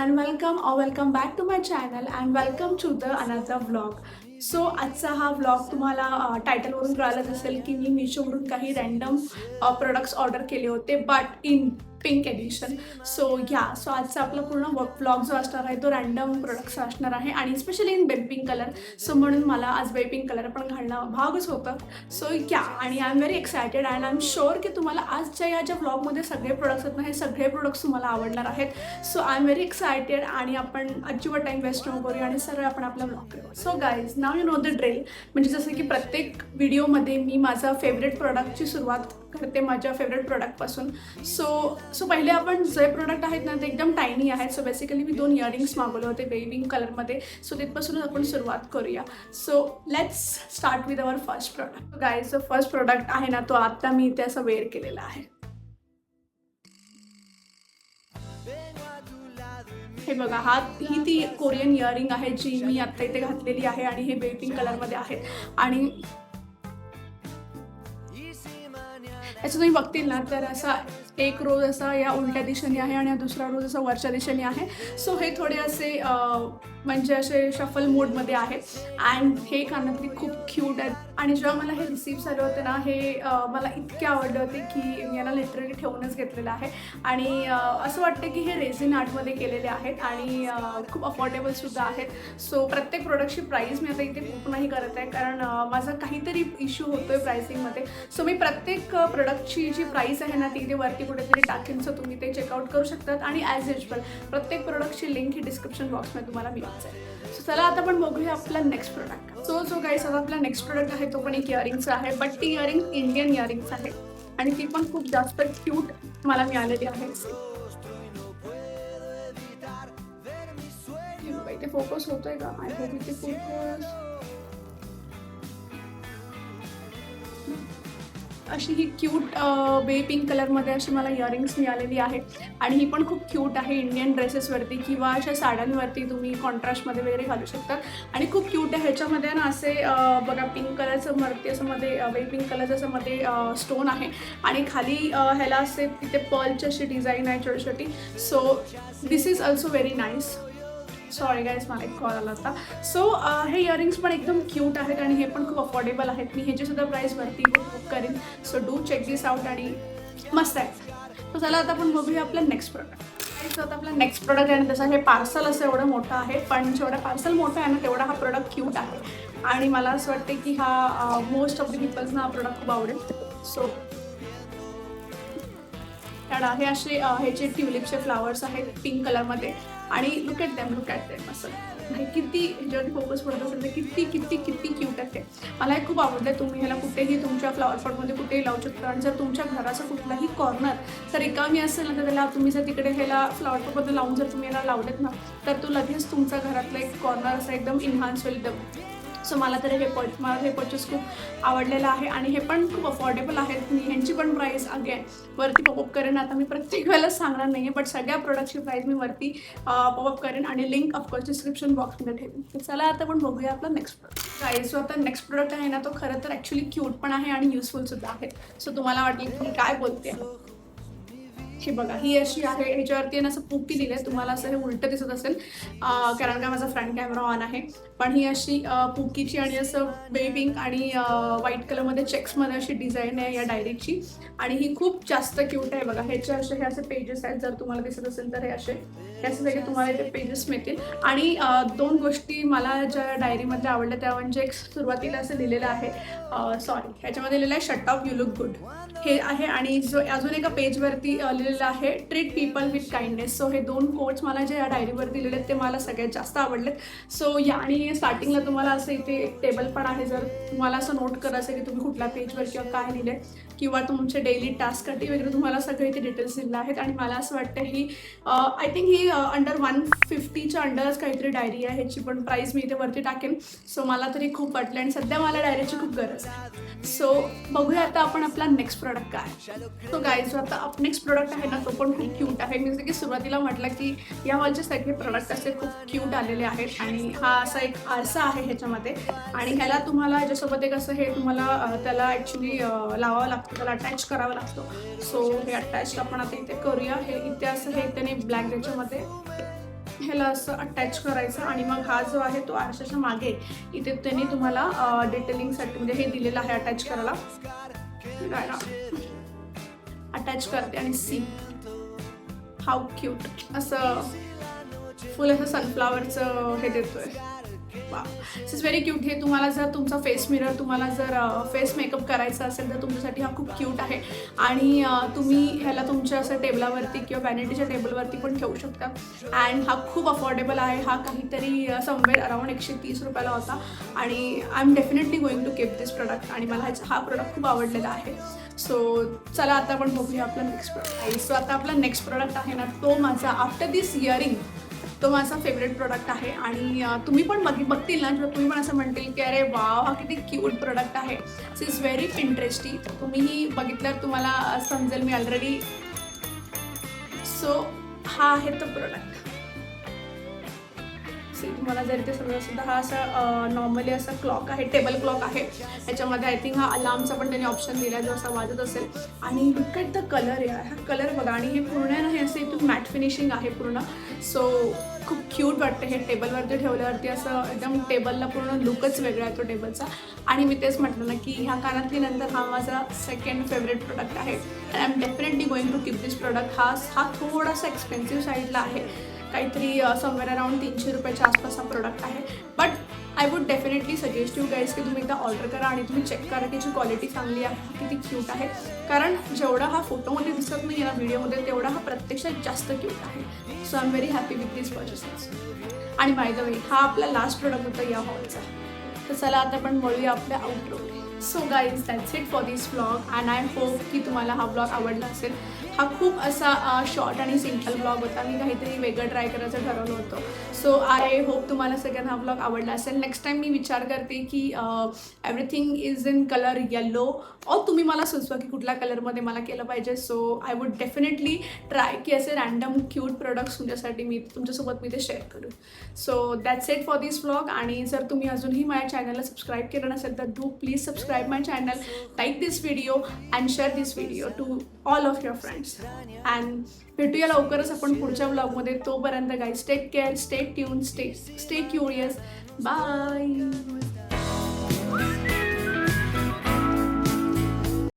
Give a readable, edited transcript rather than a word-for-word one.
and welcome back to my channel and welcome to the another vlog. So आजचा हा vlog तुम्हाला टायटलवरून कळालंच असेल की मी मीशोवरून काही रँडम प्रोडक्ट्स ऑर्डर केले होते but in pink edition. So आजचा आपला पूर्ण व्लॉग जो असणार आहे तो रँडम प्रोडक्ट्स असणार आहे आणि specially in baby pink colour. So म्हणून मला आज बेबी पिंक कलर पण घालणं भागच होतं. सो आणि I am very excited and I am sure की तुम्हाला आजच्या या ज्या व्लॉगमध्ये सगळे प्रोडक्ट्स आहेत ना हे सगळे प्रोडक्ट्स तुम्हाला आवडणार आहेत. So I am very excited आणि आपण अजिबात टाईम वेस्ट नको करूया आणि सरळ आपण आपला व्लॉग करूया. So guys now you know the drill. म्हणजे जसं की प्रत्येक व्हिडिओमध्ये मी माझा फेवरेट प्रोडक्टची सुरुवात करते माझ्या फेवरेट प्रोडक्टपासून. सो पहिले आपण जे प्रोडक्ट आहेत ना ते एकदम टायनी आहेत. सो बेसिकली मी 2 इयरिंग्स मागवले होते बेबी कलरमध्ये. सो तिथपासूनच आपण सुरुवात करूया. So let's start with our first product. Guys जो फर्स्ट प्रोडक्ट आहे ना तो आत्ता मी इथे असं वेअर केलेला आहे. हे बघा ही ती कोरियन इयरिंग आहे जी मी आत्ता इथे घातलेली आहे आणि हे बेबी पिंक कलरमध्ये आहे. आणि याचं तुम्ही बघतील ना तर असा एक रोज असा या उलट्या दिशेने आहे आणि दुसरा रोज असा वरच्या दिशेने आहे. सो हे थोडे असे म्हणजे असे शफल मोडमध्ये आहे अँड हे कानातले खूप क्यूट आहेत. आणि जेव्हा मला हे रिसिव्ह झाले होते ना हे मला इतके आवडले होते की मी यांना लिटरली ठेवूनच घेतलेलं आहे. आणि असं वाटतं की हे रेझिन आर्टमध्ये केलेले आहेत आणि खूप अफोर्डेबलसुद्धा आहेत. सो प्रत्येक प्रोडक्टची प्राईस मी आता इथे खूप नाही करत आहे कारण माझा काहीतरी इश्यू होतो आहे प्राईसिंगमध्ये. सो मी प्रत्येक प्रोडक्टची जी प्राईस आहे ना ती इथे वरती कुठेतरी टाकेन. सो तुम्ही ते चेकआउट करू शकतात आणि ॲज युजल प्रत्येक प्रोडक्टची लिंक ही डिस्क्रिप्शन बॉक्समध्ये तुम्हाला मिळेल. सो चला आता आपण बघूया आपला नेक्स्ट प्रोडक्ट. सो गाईस आता आपला नेक्स्ट प्रोडक्ट आहे तो पण एक इयरिंगचा आहे बट ती इयरिंग इंडियन इयरिंग्स आहे आणि ती पण खूप जास्त क्यूट मला मिळालेली आहे. इथे फोकस होतोय का? आय होप इथे फोकस. अशी ही क्यूट बेबी पिंक कलरमध्ये अशी मला इयरिंग्स मिळालेली आहे आणि ही पण खूप क्यूट आहे. इंडियन ड्रेसेसवरती किंवा अशा साड्यांवरती तुम्ही कॉन्ट्रास्टमध्ये वगैरे घालू शकता आणि खूप क्यूट आहे. ह्याच्यामध्ये ना असे बघा पिंक कलरचं वरती असं मध्ये बेबी पिंक कलरचं असं मध्ये स्टोन आहे आणि खाली ह्याला असे तिथे पर्लची अशी डिझाईन आहे छोटी छोटी. So this is also very nice. Sorry guys मला एक कॉल आला होता. सो हे इयरिंग्स पण एकदम क्यूट आहेत आणि हे पण खूप अफोर्डेबल आहेत. मी ह्याचीसुद्धा प्राईस वरती बुक करेन. So do check this out आणि मस्त आहे. तर चला आता आपण बघूया आपला नेक्स्ट प्रोडक्ट. आता आपला नेक्स्ट प्रोडक्ट आहे आणि तसं हे पार्सल असं एवढं मोठं आहे पण जेवढं पार्सल मोठं आहे ना तेवढा हा प्रोडक्ट क्यूट आहे आणि मला असं वाटते की हा मोस्ट ऑफ द पीपल्सना हा प्रोडक्ट खूप आवडेल. सो हे असे ह्याचे ट्युलिपचे फ्लावर्स आहेत पिंक कलरमध्ये आणि लुक ॲट देम असं नाही किती ह्याच्यावरती फोकस पडत असेल तर किती किती किती क्यूट आहे. मला हे खूप आवडलं. तुम्ही ह्याला कुठेही तुमच्या फ्लॉवर पॉटमध्ये कुठेही लावू शकता आणि जर तुमच्या घराचं कुठलाही कॉर्नर तर रिकामी असेल ना तर त्याला तुम्ही जर तिकडे ह्याला फ्लॉवर पॉटमध्ये लावून जर तुम्ही ह्याला लावलेत ना तर तो लगेच तुमच्या घरातला एक कॉर्नर असं एकदम इन्हान्स होईल एकदम. सो मला हे परचेस खूप आवडलेलं आहे आणि हे पण खूप अफोर्डेबल आहेत. मी ह्यांची पण प्राईस अगेन वरती पॉपअप करेन. आता मी प्रत्येक वेळेला सांगणार नाही आहे बट सगळ्या प्रोडक्टची प्राईस मी वरती पॉपअप करेन आणि लिंक ऑफकोर्स डिस्क्रिप्शन बॉक्समध्ये ठेवेन. तर चला आता आपण बघूया आपला नेक्स्ट प्रोडक्ट. प्राईस जो आता नेक्स्ट प्रोडक्ट आहे ना तो खरं तर ॲक्च्युली क्यूट पण आहे आणि युजफुलसुद्धा आहे. सो तुम्हाला वाटेल की मी काय बोलते. हे बघा ही अशी आहे. ह्याच्यावरती असं पुकी दिलं आहे. तुम्हाला असं हे उलटं दिसत असेल कारण का माझा फ्रंट कॅमेरा ऑन आहे. पण ही अशी पुकीची आणि असं बेबी पिंक आणि व्हाईट कलरमध्ये चेक्समध्ये अशी डिझाईन आहे या डायरीची आणि ही खूप जास्त क्यूट आहे. बघा ह्याचे हे असे पेजेस आहेत. जर तुम्हाला दिसत असेल तर हे असे सगळे तुम्हाला इथे पेजेस मिळतील. आणि 2 गोष्टी मला ज्या डायरीमध्ये आवडल्या त्या म्हणजे एक सुरुवातीला असं लिहिलेलं आहे ह्याच्यामध्ये लिहिलं आहे shut up you look good हे आहे आणि जो अजून एका पेजवरती लिहिलेलं आहे treat people with kindness. So हे 2 कोट्स मला जे या डायरीवरती लिहिलेले आहेत ते मला सगळ्यात जास्त आवडलेत. सो आणि स्टार्टिंगला तुम्हाला असं इथे एक टेबल पण आहे. जर तुम्हाला असं नोट करायचं की तुम्ही कुठल्या पेजवर किंवा काय लिहिले किंवा तुमचे डेली टास्कसाठी वगैरे तुम्हाला सगळे इथे डिटेल्स दिले आहेत. आणि मला असं वाटतं ही आय थिंक ही अंडर 150च्या अंडरच काहीतरी डायरी आहे. ह्याची पण प्राईस मी इथे वरती टाकेन. सो मला तरी खूप वाटलं आणि सध्या मला डायरीची खूप गरज आहे. सो बघूया आता आपण आपला नेक्स्ट प्रोडक्ट काय. सो गाईज जो आता नेक्स्ट प्रोडक्ट आहे ना तो पण खूप क्यूट आहे. मी जसं की सुरुवातीला म्हटलं की या वॉलचे सगळे प्रोडक्ट असे खूप क्यूट आलेले आहेत आणि हा असा एक आरसा आहे ह्याच्यामध्ये आणि ह्याला तुम्हाला ह्याच्यासोबत एक असं हे तुम्हाला त्याला ॲक्च्युली लावावं लागतं, त्याला अटॅच करावं लागतं. सो हे अटॅच आपण आता इथे करूया. हे इथे असं हे त्याने ब्लॅक त्याच्यामध्ये ह्याला असं अटॅच करायचं आणि मग हा जो आहे तो आरशाच्या मागे इथे त्यांनी तुम्हाला डिटेलिंगसाठी म्हणजे हे दिलेलं आहे अटॅच करायला. अटॅच करते आणि सी हाऊ क्यूट असं फुल असं सनफ्लावरचं हे देतोय. वा दिस इज व्हेरी क्यूट. हे तुम्हाला जर तुमचा फेस मिरर तुम्हाला जर फेस मेकअप करायचा असेल तर तुमच्यासाठी हा खूप क्यूट आहे. आणि तुम्ही ह्याला तुमच्या असं टेबलावरती किंवा वॅनिटीच्या टेबलवरती पण ठेवू शकता. अँड हा खूप अफोर्डेबल आहे. हा काहीतरी समवेअर अराउंड 130 रुपयाला होता. आणि I am definitely going to keep this product. आणि मला हा प्रोडक्ट खूप आवडलेला आहे. सो चला आता आपण बघूया आपला नेक्स्ट प्रोडक्ट. सो आता आपला नेक्स्ट प्रोडक्ट आहे ना तो माझा आफ्टर दिस इयरिंग तो माझा फेवरेट प्रोडक्ट आहे. आणि तुम्ही पण बघतील ना तुम्ही पण असं म्हणतील की अरे वाव हा किती क्यूट प्रोडक्ट आहे. It is very interesting. तुम्हीही बघितल्यावर तुम्हाला समजेल मी ऑलरेडी. सो हा आहे तो प्रोडक्ट. तुम्हाला जर इथे समजा सुद्धा हा असा नॉर्मली असा क्लॉक आहे टेबल क्लॉक आहे. याच्यामध्ये आय थिंक हा अलार्मचा पण त्यांनी ऑप्शन दिला जो असा वाजत असेल. आणि लुक ॲट द कलर या हा कलर बघा. आणि हे पूर्ण नाही असे इथून मॅट फिनिशिंग आहे पूर्ण. सो खूप क्यूट वाटतं हे टेबलवरती ठेवल्यावरती असं एकदम टेबलला पूर्ण लुकच वेगळा आहे तो टेबलचा. आणि मी तेच म्हटलं ना की ह्या कानातली नंतर हा माझा सेकंड फेवरेट प्रोडक्ट आहे. And I am definitely going to keep this product. हा थोडासा एक्सपेन्सिव्ह साईडला आहे. काहीतरी समवेअर अराउंड 300 रुपयाच्या आसपास हा प्रोडक्ट आहे. But I would definitely suggest you guys की तुम्ही एकदा ऑर्डर करा आणि तुम्ही चेक करा की याची क्वालिटी चांगली आहे किती क्यूट आहे. कारण जेवढा हा फोटोमध्ये दिसत नाही आहे ना व्हिडिओमध्ये तेवढा हा प्रत्यक्षात जास्त क्यूट आहे. So I am very happy with this purchases. आणि बाय द वे हा आपला लास्ट प्रोडक्ट होता या हॉलचा. तर चला आता आपण बोलूया आपल्या आउटरोमध्ये. So guys that's it for this blog. And I hope की तुम्हाला हा ब्लॉग आवडला असेल. हा खूप असा शॉर्ट आणि सिम्पल ब्लॉग होता. मी काहीतरी वेगळं ट्राय करायचं ठरवलं होतं. सो आय होप तुम्हाला सगळ्यांना हा ब्लॉग आवडला असेल. नेक्स्ट टाईम मी विचार करते की everything is in colour yellow. और तुम्ही मला सुचवा की कुठल्या कलरमध्ये मला केलं पाहिजे. So I would definitely try की असे रँडम क्यूट प्रोडक्ट्स तुमच्यासोबत मी ते शेअर करू. So that's it for this blog. आणि जर तुम्ही अजूनही माझ्या चॅनलला सबस्क्राईब केलं नसेल तर do please subscribe my channel, like this video and share this video to all of your friends. And भेटूया लवकरच आपण पुढच्या ब्लॉगमध्ये. तोपर्यंत guys take care, stay tune, stay curious. Bye.